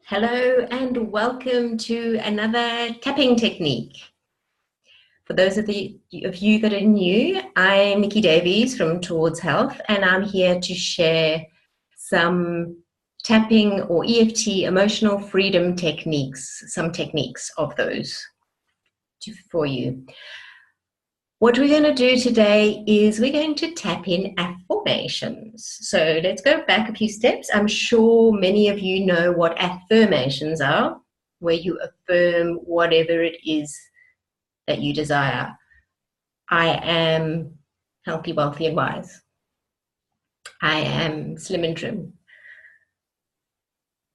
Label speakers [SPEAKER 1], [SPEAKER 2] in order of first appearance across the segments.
[SPEAKER 1] Hello and welcome to another tapping technique. For those of you that are new, I'm Nikki Davies from Towards Health, and I'm here to share some tapping or EFT emotional freedom techniques, some techniques of those for you. What we're going to do today is we're going to tap in affirmations. So let's go back a few steps. I'm sure many of you know what affirmations are, where you affirm whatever it is that you desire. I am healthy, wealthy, and wise. I am slim and trim.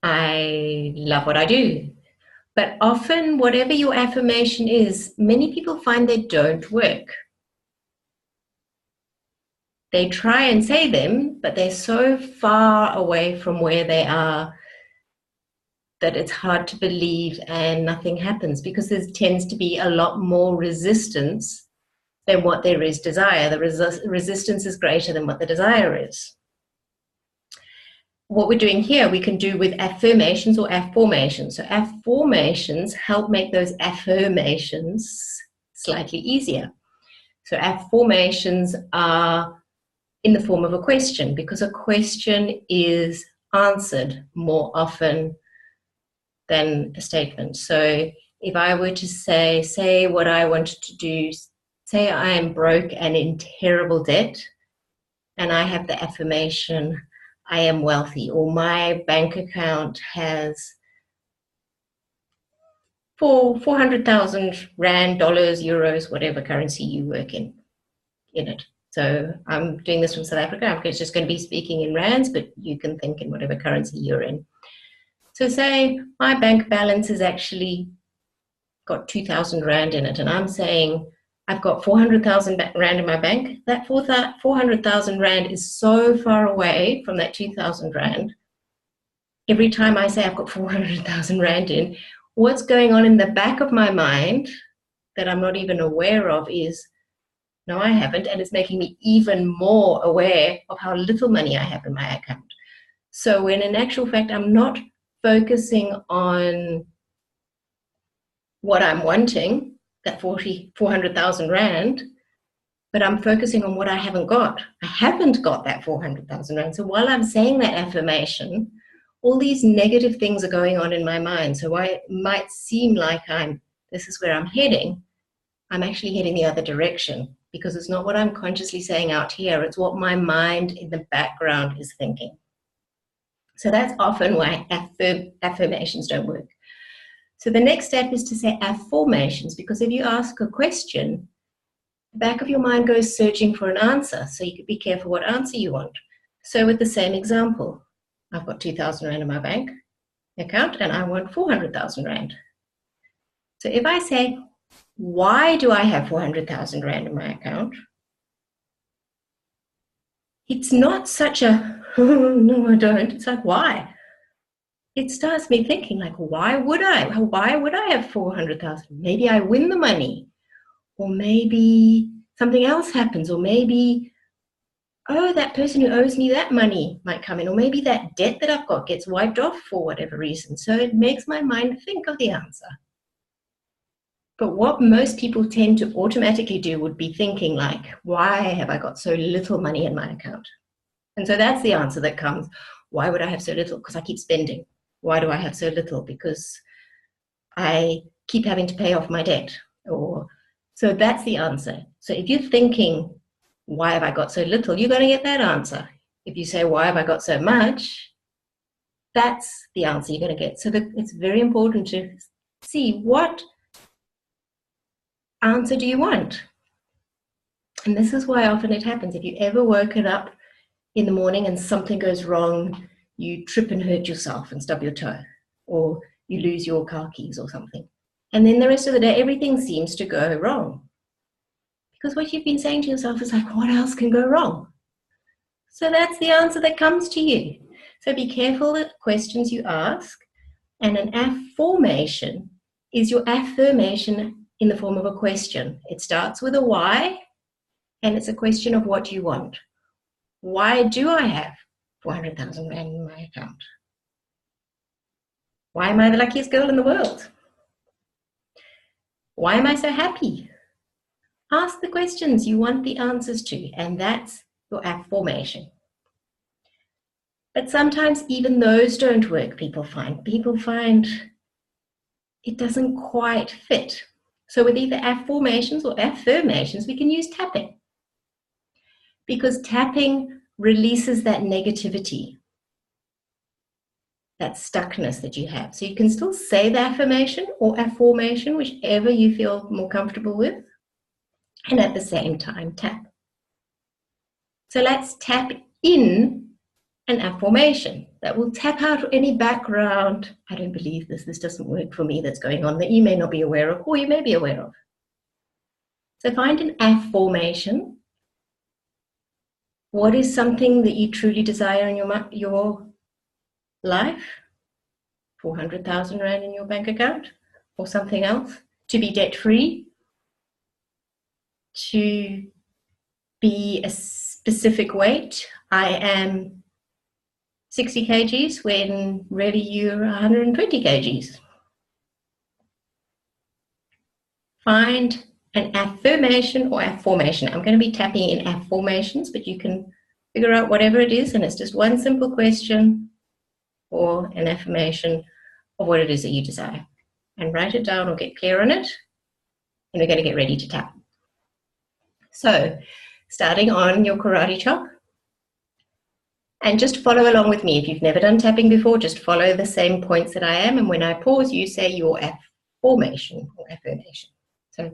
[SPEAKER 1] I love what I do. But often, whatever your affirmation is, many people find they don't work. They try and say them, but they're so far away from where they are that it's hard to believe and nothing happens because there tends to be a lot more resistance than what there is desire. The resistance is greater than what the desire is. What we're doing here, we can do with affirmations or afformations. So afformations help make those affirmations slightly easier. So afformations are in the form of a question, because a question is answered more often than a statement. So if I were to say what I wanted to do, say I am broke and in terrible debt, and I have the affirmation, I am wealthy, or my bank account has 400,000 rand, dollars, euros, whatever currency you work in it. So I'm doing this from South Africa. I'm just going to be speaking in rands, but you can think in whatever currency you're in. So say my bank balance has actually got 2,000 rand in it, and I'm saying I've got 400,000 rand in my bank. That 400,000 rand is so far away from that 2,000 rand. Every time I say I've got 400,000 rand in, what's going on in the back of my mind that I'm not even aware of is, no, I haven't, and it's making me even more aware of how little money I have in my account. So when in actual fact, I'm not focusing on what I'm wanting, that 400,000 rand, but I'm focusing on what I haven't got. I haven't got that 400,000 rand. So while I'm saying that affirmation, all these negative things are going on in my mind. So while it might seem like this is where I'm heading, I'm actually heading the other direction, because it's not what I'm consciously saying out here, it's what my mind in the background is thinking. So that's often why affirmations don't work. So the next step is to say afformations, because if you ask a question, the back of your mind goes searching for an answer, so you could be careful what answer you want. So with the same example, I've got 2,000 rand in my bank account and I want 400,000 rand. So if I say, why do I have 400,000 rand in my account? It's not such a, oh, no, I don't. It's like, why? It starts me thinking, like, why would I? Why would I have 400,000? Maybe I win the money, or maybe something else happens, or maybe, oh, that person who owes me that money might come in, or maybe that debt that I've got gets wiped off for whatever reason. So it makes my mind think of the answer. But what most people tend to automatically do would be thinking like, why have I got so little money in my account? And so that's the answer that comes. Why would I have so little? Because I keep spending. Why do I have so little? Because I keep having to pay off my debt. So that's the answer. So if you're thinking, why have I got so little? You're going to get that answer. If you say, why have I got so much? That's the answer you're going to get. So it's very important to see, what answer do you want? And this is why often it happens. If you ever woken up in the morning and something goes wrong, you trip and hurt yourself and stub your toe, or you lose your car keys or something. And then the rest of the day, everything seems to go wrong. Because what you've been saying to yourself is like, what else can go wrong? So that's the answer that comes to you. So be careful the questions you ask. And an affirmation is your affirmation in the form of a question. It starts with a why, and it's a question of what you want. Why do I have 400,000 rand in my account? Why am I the luckiest girl in the world? Why am I so happy? Ask the questions you want the answers to, and that's your affirmation. But sometimes even those don't work, people find. People find it doesn't quite fit. So with either affirmations or affirmations, we can use tapping. Because tapping releases that negativity, that stuckness that you have. So you can still say the affirmation or affirmation, whichever you feel more comfortable with, and at the same time tap. So let's tap in an affirmation that will tap out any background. I don't believe this doesn't work for me, that's going on that you may not be aware of, or you may be aware of. So find an affirmation. What is something that you truly desire in your life? 400,000 Rand in your bank account, or something else? To be debt-free? To be a specific weight? I am 60 kgs when really you're 120 kgs. Find an affirmation or affirmation. I'm going to be tapping in affirmations, but you can figure out whatever it is, and it's just one simple question or an affirmation of what it is that you desire. And write it down or get clear on it, and we're going to get ready to tap. So, starting on your karate chop, and just follow along with me. If you've never done tapping before, just follow the same points that I am, and when I pause, you say your affirmation or affirmation. So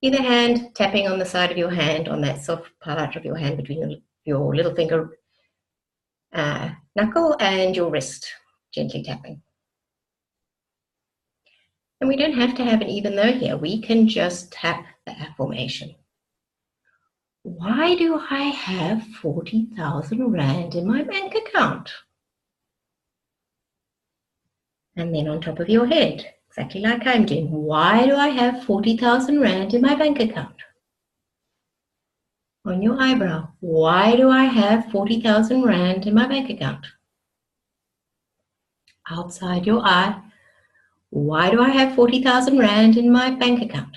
[SPEAKER 1] either hand tapping on the side of your hand, on that soft part of your hand between your little finger knuckle and your wrist, gently tapping. And we don't have to have an even though here. We can just tap the affirmation. Why do I have 40,000 Rand in my bank account? And then on top of your head, exactly like I'm doing. Why do I have 40,000 Rand in my bank account? On your eyebrow, why do I have 40,000 Rand in my bank account? Outside your eye, why do I have 40,000 Rand in my bank account?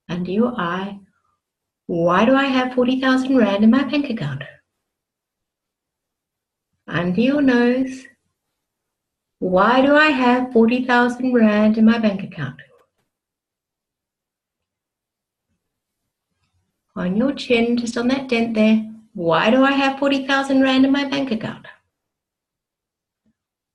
[SPEAKER 1] Under your eye, why do I have 40,000 Rand in my bank account? Under your nose, why do I have 40,000 Rand in my bank account? On your chin, just on that dent there, why do I have 40,000 Rand in my bank account?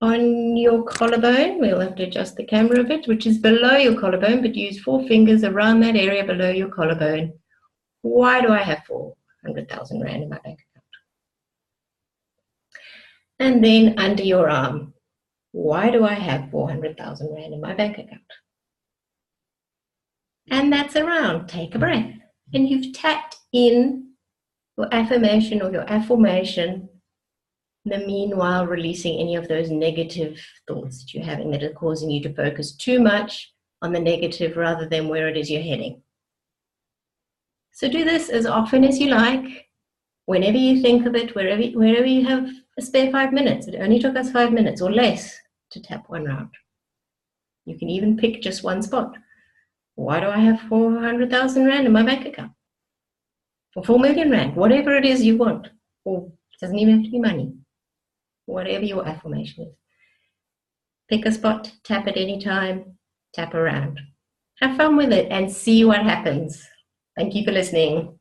[SPEAKER 1] On your collarbone, we'll have to adjust the camera a bit, which is below your collarbone, but use 4 fingers around that area below your collarbone. Why do I have 400,000 Rand in my bank account? And then under your arm, why do I have 400,000 Rand in my bank account? And that's around. Take a breath. And you've tapped in your affirmation or your affirmation, the meanwhile releasing any of those negative thoughts that you're having that are causing you to focus too much on the negative rather than where it is you're heading. So do this as often as you like, whenever you think of it, wherever you have a spare 5 minutes. It only took us 5 minutes or less to tap one round. You can even pick just one spot. Why do I have 400,000 Rand in my bank account? Or 4 million Rand, whatever it is you want. Or it doesn't even have to be money. Whatever your affirmation is. Pick a spot, tap at any time, tap around. Have fun with it and see what happens. Thank you for listening.